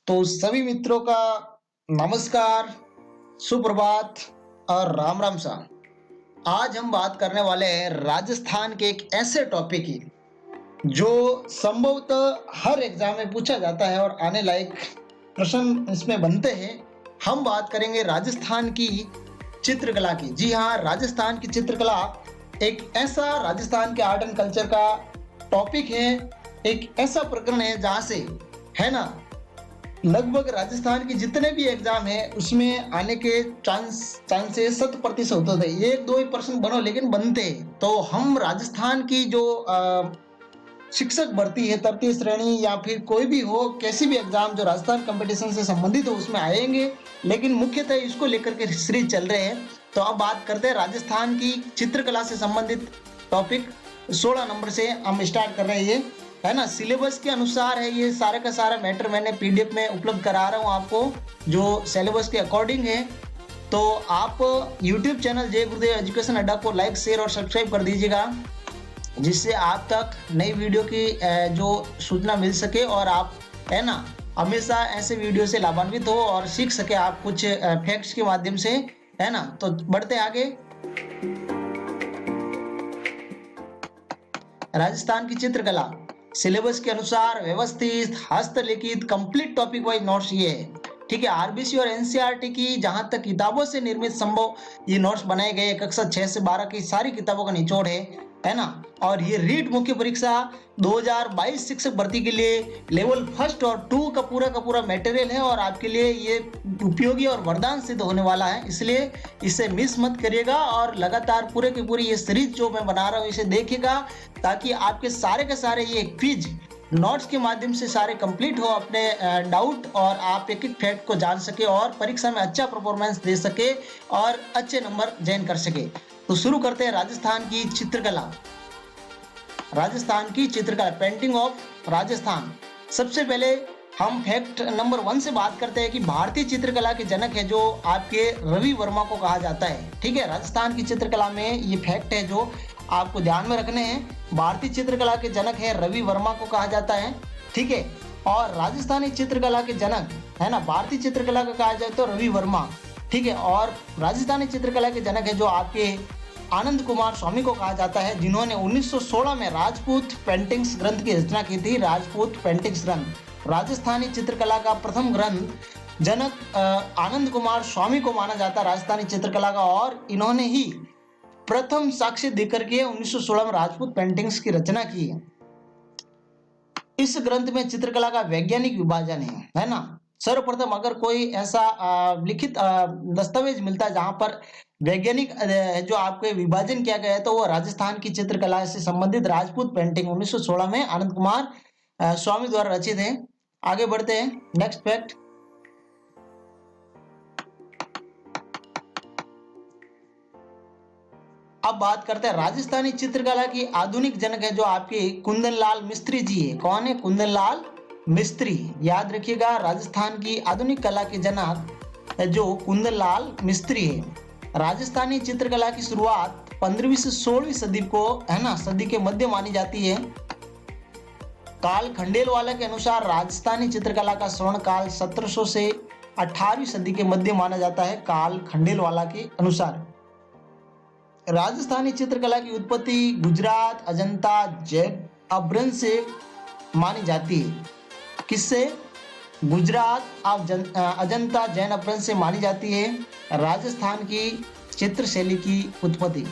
तो सभी मित्रों का नमस्कार, सुप्रभात और राम राम सा। आज हम बात करने वाले हैं राजस्थान के एक ऐसे टॉपिक की जो संभवतः हर एग्जाम में पूछा जाता है और आने लायक प्रश्न इसमें बनते हैं। हम बात करेंगे राजस्थान की चित्रकला की। जी हाँ, राजस्थान की चित्रकला एक ऐसा राजस्थान के आर्ट एंड कल्चर का टॉपिक है, एक ऐसा प्रकरण है जहाँ से है ना लगभग राजस्थान के जितने भी एग्जाम है उसमें आने के चांसेस 100% होते थे। एक दो ही परसेंट बनो लेकिन बनते हैं। तो हम राजस्थान की जो शिक्षक भर्ती है तृतीय श्रेणी या फिर कोई भी हो, कैसी भी एग्जाम जो राजस्थान कंपटीशन से संबंधित हो उसमें आएंगे, लेकिन मुख्यतः इसको लेकर के सीरीज चल रहे हैं। तो अब बात करते हैं राजस्थान की चित्रकला से संबंधित टॉपिक 16 नंबर से हम स्टार्ट कर रहे हैं। ये है ना, सिलेबस के अनुसार है ये सारा का सारा मैटर। मैंने पीडीएफ में उपलब्ध करा रहा हूँ आपको जो सिलेबस के अकॉर्डिंग है। तो आप यूट्यूब चैनल जय गुरुदेव एजुकेशन अड्डा को लाइक शेयर और सब्सक्राइब कर दीजिएगा, जिससे आप तक नई वीडियो की जो सूचना मिल सके और आप है ना हमेशा ऐसे वीडियो से लाभान्वित हो और सीख सके आप कुछ फैक्ट्स के माध्यम से, है ना। तो बढ़ते आगे। राजस्थान की चित्रकला सिलेबस के अनुसार व्यवस्थित हस्तलिखित कंप्लीट टॉपिक वाइज नोट्स ये है, ठीक है। आरबीसी और एनसीईआरटी की जहां तक किताबों से निर्मित संभव ये नोट्स बनाए गए। कक्षा 6 से 12 की सारी किताबों का निचोड़ है ना। और ये रीट मुख्य परीक्षा 2022 शिक्षक भर्ती के लिए लेवल 1 और 2 का पूरा मटेरियल है और आपके लिए ये उपयोगी और वरदान सिद्ध होने वाला है, इसलिए इसे मिस मत करिएगा और लगातार पूरे की पूरी ये सीरीज जो मैं बना रहा हूँ इसे देखिएगा, ताकि आपके सारे के सारे ये क्विज नोट्स के माध्यम से सारे कंप्लीट हो, अपने डाउट और आप एक एक फैक्ट को जान सके और परीक्षा में अच्छा परफॉर्मेंस दे सके और अच्छे नंबर गेन कर सके। तो शुरू करते हैं राजस्थान की चित्रकला। राजस्थान की चित्रकला, पेंटिंग ऑफ राजस्थान। सबसे पहले हम फैक्ट नंबर 1 से बात करते हैं कि भारतीय चित्रकला के जनक है जो आपके रवि वर्मा को कहा जाता है, ठीक है। राजस्थान की चित्रकला में ये फैक्ट है जो आपको ध्यान में रखने हैं। भारतीय चित्रकला के जनक है रवि वर्मा को कहा जाता है, ठीक है। और राजस्थानी चित्रकला के जनक है ना, भारतीय चित्रकला का कहा जाए तो रवि वर्मा, ठीक है। और राजस्थानी चित्रकला के जनक है जो आपके आनंद कुमार स्वामी को कहा जाता है, जिन्होंने 1916 में राजपूत पेंटिंग्स ग्रंथ की रचना की थी। राजपूत पेंटिंग्स ग्रंथ राजस्थानी चित्रकला का प्रथम ग्रंथ जनक आनंद कुमार स्वामी को माना जाता है राजस्थानी चित्रकला का, और इन्होंने ही प्रथम साक्ष्य देकर के 1916 में राजपूत पेंटिंग्स की रचना की है। इस ग्रंथ में चित्रकला का वैज्ञानिक विभाजन है ना। सर्वप्रथम अगर कोई ऐसा लिखित दस्तावेज मिलता है जहां पर वैज्ञानिक जो आपको विभाजन किया गया है, तो वो राजस्थान की चित्रकला से संबंधित राजपूत पेंटिंग 1916 में आनंद कुमार स्वामी द्वारा रचित है। आगे बढ़ते हैं, नेक्स्ट फैक्ट। अब बात करते हैं राजस्थानी चित्रकला की आधुनिक जनक है जो आपके कुंदन लाल मिस्त्री जी है। कौन है? कुंदन लाल मिस्त्री। याद रखिएगा, राजस्थान की आधुनिक कला के जनक जो कुंदन लाल मिस्त्री है। राजस्थानी चित्रकला की शुरुआत 15वीं से 16वीं सदी को है ना सदी के मध्य मानी जाती है। काल खंडेलवाला के अनुसार राजस्थानी चित्रकला का स्वर्ण काल 1700 से 18वीं सदी के मध्य माना जाता है। काल खंडेलवाला के अनुसार राजस्थानी चित्रकला की उत्पत्ति गुजरात अजंता जैन अपभ्रंश से मानी जाती है। किससे? गुजरात अजंता जैन अपभ्रंश से मानी जाती है राजस्थान की चित्रशैली की उत्पत्ति।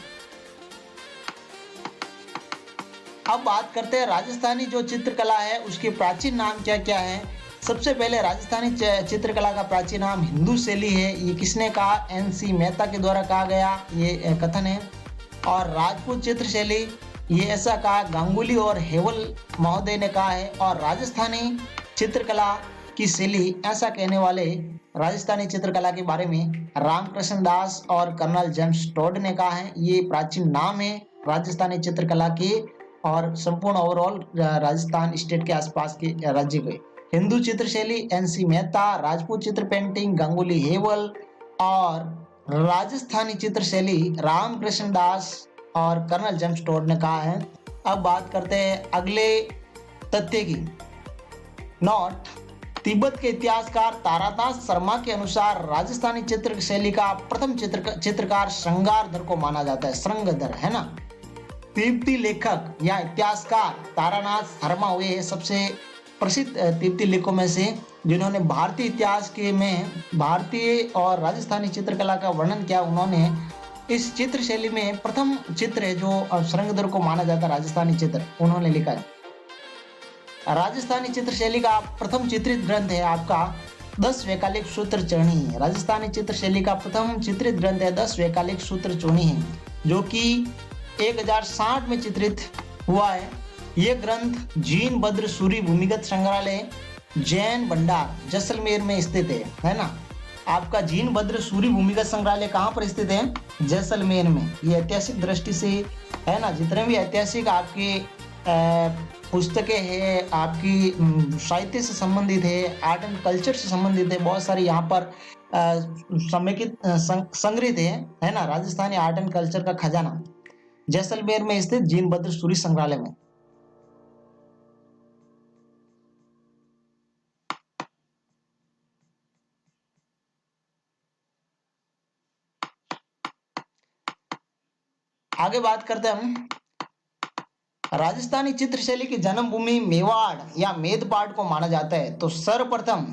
अब बात करते हैं राजस्थानी जो चित्रकला है उसके प्राचीन नाम क्या क्या है। सबसे पहले राजस्थानी चित्रकला का प्राचीन नाम हिंदू शैली है। ये किसने कहा? एनसी मेहता के द्वारा कहा गया ये कथन है। और राजपूत चित्रशैली ये ऐसा कहा गांगुली और हेवल महोदय ने कहा है। और राजस्थानी चित्रकला की शैली ऐसा कहने वाले राजस्थानी चित्रकला के बारे में रामकृष्ण दास और कर्नल जेम्स टॉड ने कहा है। ये प्राचीन नाम है राजस्थानी चित्रकला के और संपूर्ण ओवरऑल राजस्थान स्टेट के आसपास के राज्य के। हिंदू चित्रशैली एनसी मेहता, राजपूत चित्र पेंटिंग गांगुली हेवल और राजस्थानी चित्रशैली रामकृष्ण दास और कर्नल जेम्स टॉड ने कहा है। अब बात करते हैं अगले तथ्य की। नोट तिब्बत के इतिहासकार तारादास शर्मा के अनुसार राजस्थानी चित्र शैली का प्रथम चित्रकार श्रृंगारधर को माना जाता है। श्रृंगधर है ना। तिब्बती लेखक या इतिहासकार तारानाथ शर्मा हुए सबसे प्रसिद्ध तिब्बती लेखकों में से, जिन्होंने भारतीय इतिहास के में भारतीय और राजस्थानी चित्रकला का वर्णन किया। उन्होंने इस चित्र शैली में प्रथम चित्र है जो श्रृंगधर को माना जाता है राजस्थानी चित्र, उन्होंने लिखा है। राजस्थानी चित्र शैली का प्रथम चित्रित ग्रंथ है आपका 10 वैकल्पिक सूत्र चूड़ी। राजस्थानी चित्र शैली का प्रथम चित्रित ग्रंथ है 10 वैकल्पिक सूत्र चूड़ी है, जो कि 1060 में चित्रित हुआ है। ये ग्रंथ जीन भद्र सूरी भूमिगत संग्रहालय जैन भंडार जैसलमेर में स्थित है ना। आपका जीन भद्र सूरी भूमिगत संग्रहालय कहाँ पर स्थित है? जैसलमेर में। ये ऐतिहासिक दृष्टि से है ना, जितने भी ऐतिहासिक आपके पुस्तकें हैं, आपकी साहित्य से संबंधित है, आर्ट एंड कल्चर से संबंधित है, बहुत सारी यहाँ पर समेकित संग्रहित है ना। राजस्थानी आर्ट एंड कल्चर का खजाना जैसलमेर में स्थित जीन भद्र सूरी संग्रहालय में। आगे बात करते हैं हम। राजस्थानी चित्रशैली की जन्मभूमि मेवाड़ या मेदपाट को माना जाता है। तो सर्वप्रथम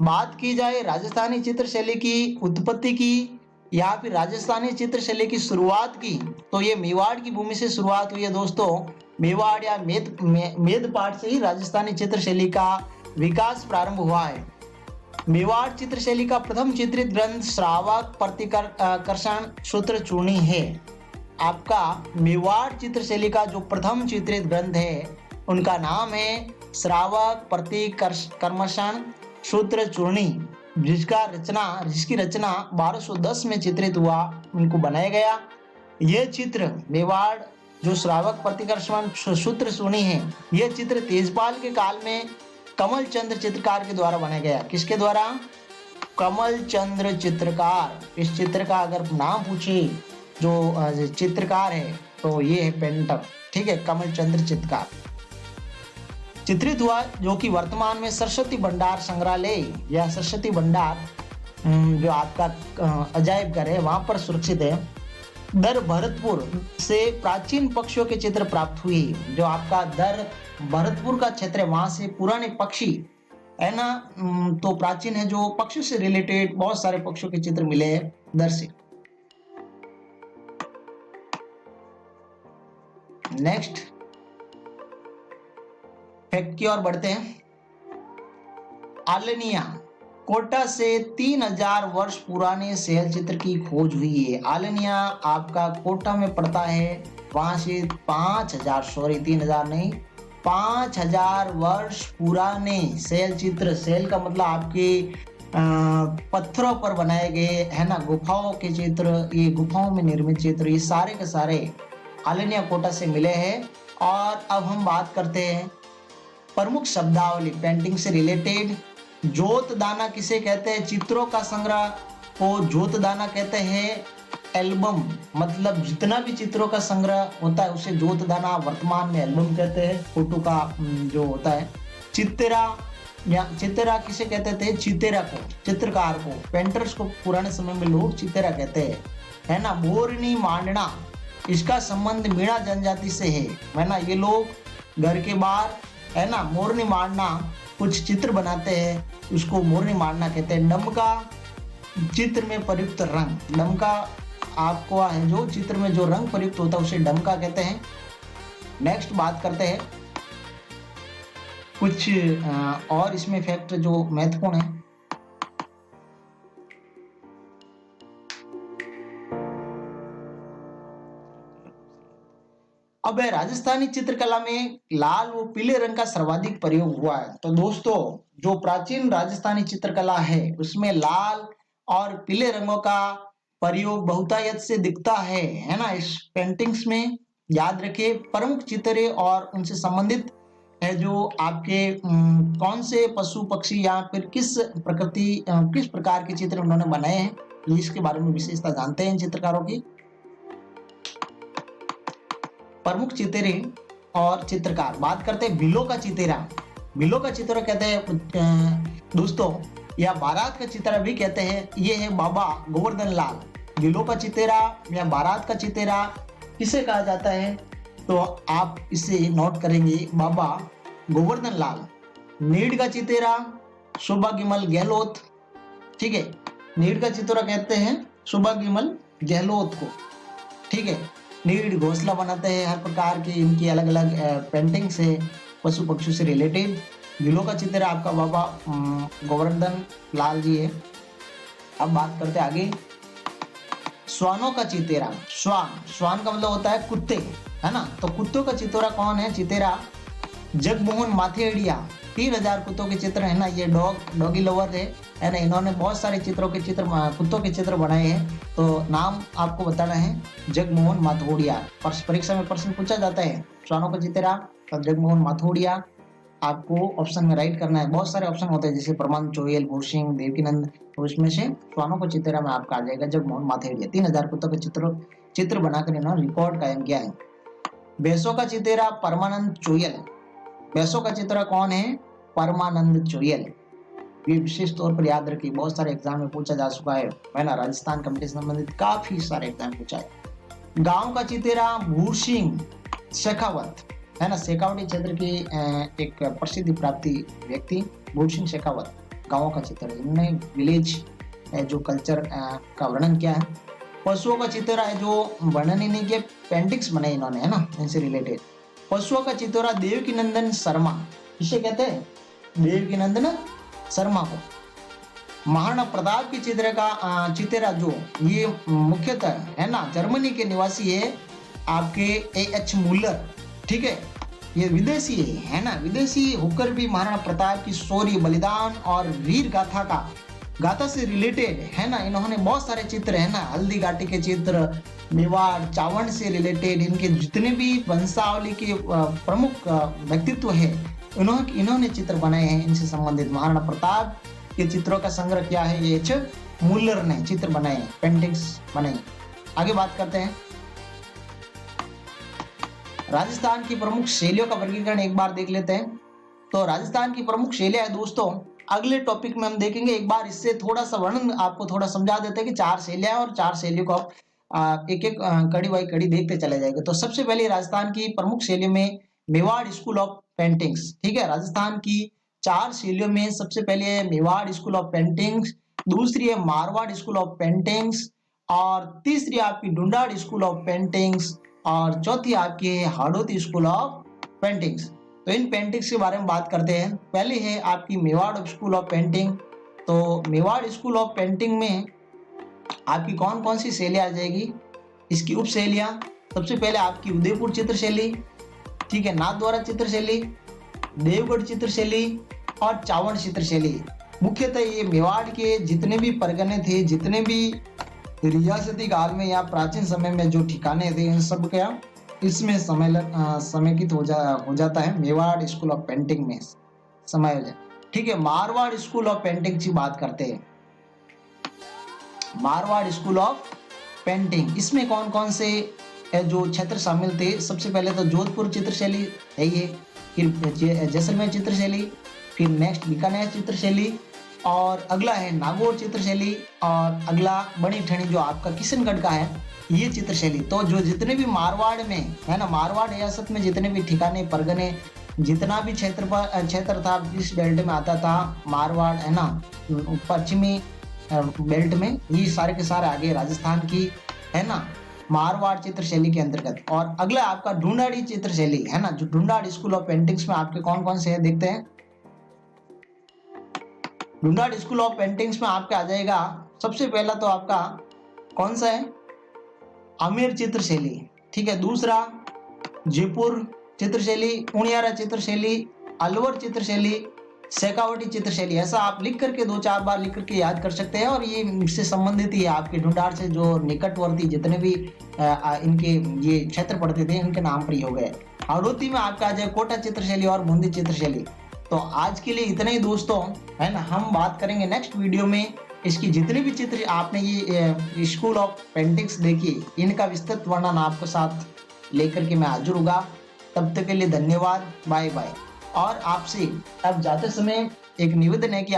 बात की जाए राजस्थानी चित्रशैली की उत्पत्ति की या फिर राजस्थानी चित्रशैली की शुरुआत की, तो ये मेवाड़ की भूमि से शुरुआत हुई है दोस्तों। मेवाड़ या मेदपाट से ही राजस्थानी चित्रशैली का विकास प्रारंभ हुआ है। मेवाड़ चित्रशैली का प्रथम चित्रित ग्रंथ श्रावक प्रतिकर्षण सूत्र चूड़ी है। आपका मेवाड़ चित्रशैली का जो प्रथम चित्रित ग्रंथ है उनका नाम है श्रावक प्रतिकर्षण सूत्र चूड़ी, जिसकी रचना 1210 में चित्रित हुआ, उनको बनाया गया। यह चित्र मेवाड़ जो श्रावक प्रतिकर्षण सूत्र चूड़ी है, यह चित्र तेजपाल के काल में कमल चंद्र चित्रकार के द्वारा बनाया गया। किसके द्वारा? कमल चंद्र चित्रकार। इस चित्र का अगर नाम पूछे जो चित्रकार है तो ये है पेंटर, ठीक है, कमल चंद्र चित्रकार। चित्रित हुआ जो कि वर्तमान में सरस्वती भंडार संग्रहालय या सरस्वती भंडार जो आपका अजायब घर है वहां पर सुरक्षित है। दर भरतपुर से प्राचीन पक्षियों के चित्र प्राप्त हुए। जो आपका दर भरतपुर का क्षेत्र है वहां से पुराने पक्षी है ना, तो प्राचीन है, जो पक्षियों से रिलेटेड बहुत सारे पक्षियों के चित्र मिले हैं दर से। नेक्स्ट फैक्ट की ओर बढ़ते हैं। आलनिया कोटा से 3000 वर्ष पुराने शैल चित्र की खोज हुई है। आलनिया आपका कोटा में पड़ता है, वहां से 3000 नहीं 5000 वर्ष पुराने शैल चित्र। शैल का मतलब आपके पत्थरों पर बनाए गए है ना, गुफाओं के चित्र, ये गुफाओं में निर्मित चित्र, ये सारे के सारे आलनिया कोटा से मिले हैं। और अब हम बात करते हैं प्रमुख शब्दावली पेंटिंग से रिलेटेड। जोतदाना किसे कहते हैं? चित्रों का संग्रह को जोतदाना कहते हैं। एल्बम मतलब जितना भी चित्रों का संग्रह होता है उसे जोतदाना, वर्तमान में एल्बम कहते हैं, फोटो का जो होता है। चित्तेरा या चित्तेरा किसे कहते थे? चित्तेरा को, चित्रकार को, पेंटर्स को पुराने समय में लोग चित्तेरा कहते हैं, है ना। मोरनी मांडना, इसका संबंध मीणा जनजाति से है ना। ये लोग घर के बाहर है ना मोरनी मांडना कुछ चित्र बनाते हैं, उसको मोरनी मांडना कहते हैं। डमका चित्र में प्रयुक्त रंग, डमका आपको है जो चित्र में जो रंग प्रयुक्त होता है उसे डमका कहते हैं। नेक्स्ट बात करते हैं कुछ और इसमें फैक्ट जो महत्वपूर्ण है। अब राजस्थानी चित्रकला में लाल व पीले रंग का सर्वाधिक प्रयोग हुआ है। तो दोस्तों जो प्राचीन राजस्थानी चित्रकला है उसमें लाल और पीले रंगों का प्रयोग बहुतायत से दिखता है ना। इस पेंटिंग्स में याद रखिए प्रमुख चित्रे और उनसे संबंधित है जो आपके कौन से पशु पक्षी या फिर किस प्रकार के चित्र उन्होंने बनाए हैं, इसके बारे में विशेषता जानते हैं चित्रकारों की। प्रमुख चित्रे और चित्रकार बात करते हैं। बिलो का चितेरा, बिलो का चित्र कहते हैं दोस्तों या बारात का चितेरा भी कहते हैं। ये है बाबा गोवर्धन लाल। दिलों का चितेरा या बारात का चितेरा किसे कहा जाता है, तो आप इसे नोट करेंगे, बाबा गोवर्धन लाल। नीड का चितेरा सुबह गिमल गहलोत। ठीक है, नीड का चितेरा कहते हैं सुबह गिमल गहलोत को। ठीक है, नीड घोंसला बनाते हैं हर प्रकार की, इनकी अलग अलग पेंटिंग्स है पशु पक्षियों से रिलेटेड। दिलों का चित्र आपका बाबा गोवर्धन लाल जी है। अब बात करते हैं आगे, श्वानों का चितेरा। श्वान का मतलब होता है कुत्ते, है ना। तो कुत्तों का चितेरा कौन है, चितेरा जगमोहन माथेड़िया। 3000 कुत्तों के चित्र है ना, ये डॉगी लवर है ना। इन्होंने बहुत सारे चित्रों के चित्र, कुत्तों के चित्र बनाए हैं। तो नाम आपको बताना है जगमोहन माथोड़िया। परीक्षा में प्रश्न पूछा जाता है श्वानों का चितेरा और जगमोहन माथोड़िया, आपको ऑप्शन में राइट करना है। बहुत सारे ऑप्शन होते हैं जैसे परमानंद चोयल, भूरसिंह, देवकीनंद, तो उसमें से श्वानों का चितेरा में आपका आ जाएगा जगमोहन माथेड़िया। 3000 कुत्तों के चित्र बनाकर इन्होंने रिकॉर्ड कायम किया है। भैंसों का चितेरा परमानंद चोयल। भैंसों का चित्र कौन है, परमानंद चोयल। ये विशेष तौर पर याद रखिए, बहुत सारे एग्जाम में पूछा जा चुका है ना। राजस्थान कमेटी से संबंधित काफी सारे एग्जाम पूछा है। गांव का चितेरा भूरसिंह शेखावत, है ना। शेखावटी क्षेत्र की एक प्रसिद्धि प्राप्ति व्यक्ति भूरसिंह शेखावत। गांवों का चित्र, इन्होंने विलेज जो कल्चर का वर्णन किया है। पशुओं का चित्र है जो वर्णन ही नहीं किया, पेंटिंग्स बनाई इन्होंने, है ना, इनसे रिलेटेड। पशुओं का चितौरा देवकीनंदन शर्मा, इसे कहते हैं देवकीनंदन शर्मा को। महाराणा प्रताप की चितेरा जो ये मुख्यतः है ना जर्मनी के निवासी है आपके A.H. मूलर। ठीक है, ये विदेशी है ना, विदेशी होकर भी महाराणा प्रताप की शौर्य, बलिदान और वीर गाथा से रिलेटेड है ना, इन्होंने बहुत सारे चित्र है ना, हल्दी घाटी के चित्र, मेवाड़ चावड़ से रिलेटेड, इनके जितने भी वंशावली के प्रमुख व्यक्तित्व है इन्होंने चित्र बनाए हैं। इनसे संबंधित महाराणा प्रताप के चित्रों का संग्रह किया है A.H. मूलर ने, चित्र बनाए हैं, पेंटिंग्स बनाई। आगे बात करते हैं, राजस्थान की प्रमुख शैलियों का वर्गीकरण एक बार देख लेते हैं। तो राजस्थान की प्रमुख शैलियां है दोस्तों, अगले टॉपिक में हम देखेंगे। एक बार इससे थोड़ा सा वर्णन आपको थोड़ा समझा देते हैं कि 4 शैलियां और 4 शैलियों को आप एक एक कड़ी बाई कड़ी देखते चले जाएंगे। तो सबसे पहले राजस्थान की प्रमुख शैलियों में मेवाड़ स्कूल ऑफ पेंटिंग्स। ठीक है, राजस्थान की 4 शैलियों में सबसे पहले है मेवाड़ स्कूल ऑफ पेंटिंग्स, दूसरी है मारवाड़ स्कूल ऑफ पेंटिंग्स, और तीसरी आपकी ढूंढाड़ स्कूल ऑफ पेंटिंग्स, और चौथी आपकी है हाड़ौती स्कूल ऑफ पेंटिंग्स। तो इन पेंटिंग्स के बारे में बात करते हैं। पहली है आपकी मेवाड़ स्कूल ऑफ पेंटिंग। तो मेवाड़ स्कूल ऑफ पेंटिंग में आपकी कौन कौन सी शैलियां आ जाएगी, इसकी उप शैलियां। सबसे पहले आपकी उदयपुर चित्र शैली, ठीक है, नाथद्वारा चित्र शैली, देवगढ़ चित्र शैली और चावड़ चित्र शैली। मुख्यतः ये मेवाड़ के जितने भी परगने थे, जितने भी रियासती काल में या प्राचीन समय में जो ठिकाने थे, इन सब का इसमें समेकित हो जाता है मेवाड़ स्कूल ऑफ पेंटिंग में समायोजन। ठीक है, मारवाड़ स्कूल ऑफ पेंटिंग की बात करते हैं। मारवाड़ स्कूल ऑफ पेंटिंग, इसमें कौन कौन से जो क्षेत्र शामिल थे, सबसे पहले तो जोधपुर चित्र शैली है ये, फिर जैसलमेर चित्र शैली, फिर नेक्स्ट बीकानेर चित्र शैली, और अगला है नागौर चित्र शैली, और अगला बड़ी ठणी जो आपका किशनगढ़ का है ये चित्र शैली। तो जो जितने भी मारवाड़ में है ना, मारवाड़ रियासत में जितने भी ठिकाने, परगने, जितना भी क्षेत्र था, इस बेल्ट में आता था मारवाड़, है ना, पश्चिमी बेल्ट में, ये सारे के सारे आगे राजस्थान की है ना मारवाड़ चित्र शैली के अंतर्गत। और अगला आपका ढूंढाड़ी चित्र शैली है ना, जो ढूंढाड़ स्कूल ऑफ पेंटिंग्स में आपके कौन कौन से है देखते हैं। ढूंढाड़ स्कूल ऑफ पेंटिंग्स में आपका आ जाएगा सबसे पहला तो आपका कौन सा है, आमेर चित्र शैली। ठीक है, दूसरा जयपुर चित्र शैली, उनियारा चित्र शैली, अलवर चित्र शैली, शेखावटी चित्र शैली। ऐसा आप लिख करके 2-4 बार लिख करके याद कर सकते हैं, और ये इससे संबंधित ही आपके ढूंढाड़ से जो निकटवर्ती जितने भी इनके ये क्षेत्र पड़ते थे, इनके नाम पर ही हो गए। हाड़ौती में आपका आ जाए कोटा चित्र शैली और बूंदी चित्र शैली। तो आज के लिए इतना ही दोस्तों, है ना। हम बात करेंगे नेक्स्ट वीडियो में इसकी जितने भी चित्र आपने ये स्कूल ऑफ पेंटिंग्स देखी, इनका विस्तृत वर्णन आपके साथ लेकर के मैं हाजिर होगा। तब तक के लिए धन्यवाद, बाय बाय। और आपसे अब जाते समय एक निवेदन है कि